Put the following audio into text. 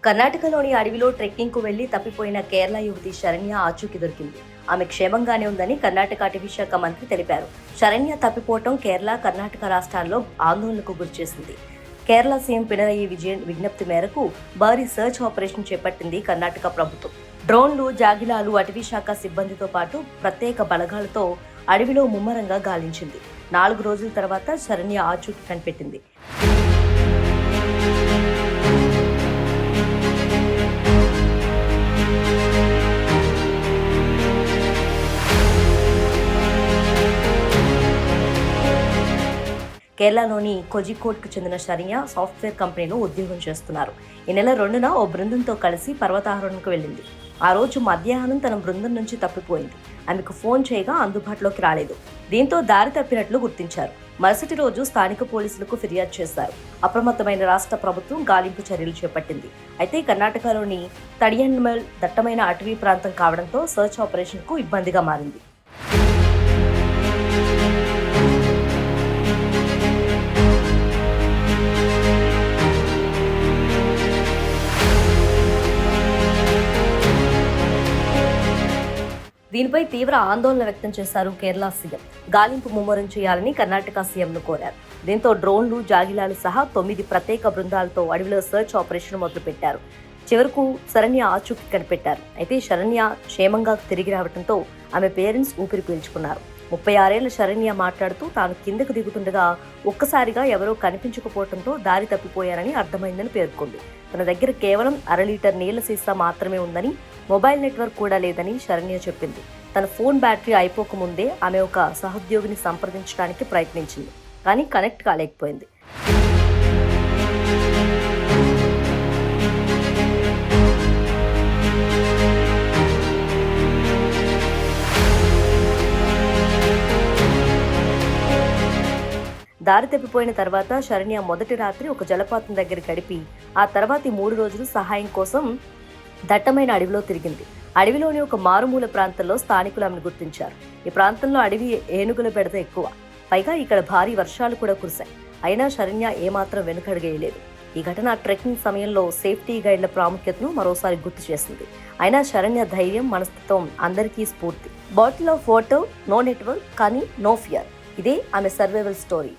కర్ణాటకలోని అడవిలో ట్రెక్కింగ్కు వెళ్లి తప్పిపోయిన కేరళ యువతి శరణ్య ఆచూకీ దొరికింది. ఆమె క్షేమంగానే ఉందని కర్ణాటక అటవీ శాఖ మంత్రి తెలిపారు. శరణ్య తప్పిపోవటం కేరళ, కర్ణాటక రాష్ట్రాల్లో ఆందోళనకు గురిచేసింది. కేరళ సీఎం పినరయి విజయన్ విజ్ఞప్తి మేరకు భారీ సర్చ్ ఆపరేషన్ చేపట్టింది కర్ణాటక ప్రభుత్వం. డ్రోన్లు, జాగిలాలు, అటవీ శాఖ సిబ్బందితో పాటు ప్రత్యేక బలగాలతో అడవిలో ముమ్మరంగా గాలించింది. 4 రోజుల తర్వాత శరణ్య ఆచూకీ కనిపెట్టింది. కేరళలోని కోజికోడ్కు చెందిన శరణ్య సాఫ్ట్వేర్ కంపెనీలో ఉద్యోగం చేస్తున్నారు. ఈ నెల 2న ఓ బృందంతో కలిసి పర్వతారోహణకు వెళ్ళింది. ఆ రోజు మధ్యాహ్నం తన బృందం నుంచి తప్పిపోయింది. ఆమెకు ఫోన్ చేయగా అందుబాటులోకి రాలేదు. దీంతో దారి తప్పినట్లు గుర్తించారు. మరుసటి రోజు స్థానిక పోలీసులకు ఫిర్యాదు చేశారు. అప్రమత్తమైన రాష్ట్ర ప్రభుత్వం గాలింపు చర్యలు చేపట్టింది. అయితే కర్ణాటకలోని తడియన్మల్ దట్టమైన అటవీ ప్రాంతం కావడంతో సర్చ్ ఆపరేషన్కు ఇబ్బందిగా మారింది. దీనిపై తీవ్ర ఆందోళన వ్యక్తం చేశారు కేరళ సీఎం. గాలింపు ముమ్మరం చేయాలని కర్ణాటక సీఎంను కోరారు. దీంతో డ్రోన్లు, జాగిలాలు సహా 9 ప్రత్యేక బృందాలతో అడవిలో సర్చ్ ఆపరేషన్ మొదలుపెట్టారు. చివరకు శరణ్య ఆచూకీ కనిపెట్టారు. అయితే శరణ్య క్షేమంగా తిరిగి రావడంతో ఆమె పేరెంట్స్ ఊపిరి పీల్చుకున్నారు. 36 ఏళ్ల శరణ్య మాట్లాడుతూ తాను కిందకు దిగుతుండగా ఒక్కసారిగా ఎవరో కనిపించకపోవడంతో దారి తప్పిపోయారని అర్థమైందని పేర్కొంది. తన దగ్గర కేవలం 1/2 లీటర్ నీళ్ల సీసా మాత్రమే ఉందని, మొబైల్ నెట్వర్క్ కూడా లేదని శరణ్య చెప్పింది. తన ఫోన్ బ్యాటరీ అయిపోకముందే ఆమె ఒక సహోద్యోగిని సంప్రదించడానికి ప్రయత్నించింది, కానీ కనెక్ట్ కాలేకపోయింది. దారి తప్పిపోయిన తర్వాత శరణ్య మొదటి రాత్రి ఒక జలపాతం దగ్గర గడిపి ఆ తర్వాతి 3 రోజులు సహాయం కోసం దట్టమైన అడవిలో తిరిగింది. అడవిలోని ఒక మారుమూల ప్రాంతంలో స్థానికులు ఆమెను గుర్తించారు. ఈ ప్రాంతంలో అడవి ఏనుగుల బెడద ఎక్కువ. పైగా ఇక్కడ భారీ వర్షాలు కూడా కురిశాయి. అయినా శరణ్య ఏమాత్రం వెనుకడుగేయలేదు. ఈ ఘటన ట్రెక్కింగ్ సమయంలో సేఫ్టీ గైడ్ల ప్రాముఖ్యతను మరోసారి గుర్తు చేసింది. అయినా శరణ్య ధైర్యం, మనస్తత్వం అందరికీ స్ఫూర్తి. Bottle of water, no network, కానీ నో ఫియర్. ఇదే ఆమె సర్వైవల్ స్టోరీ.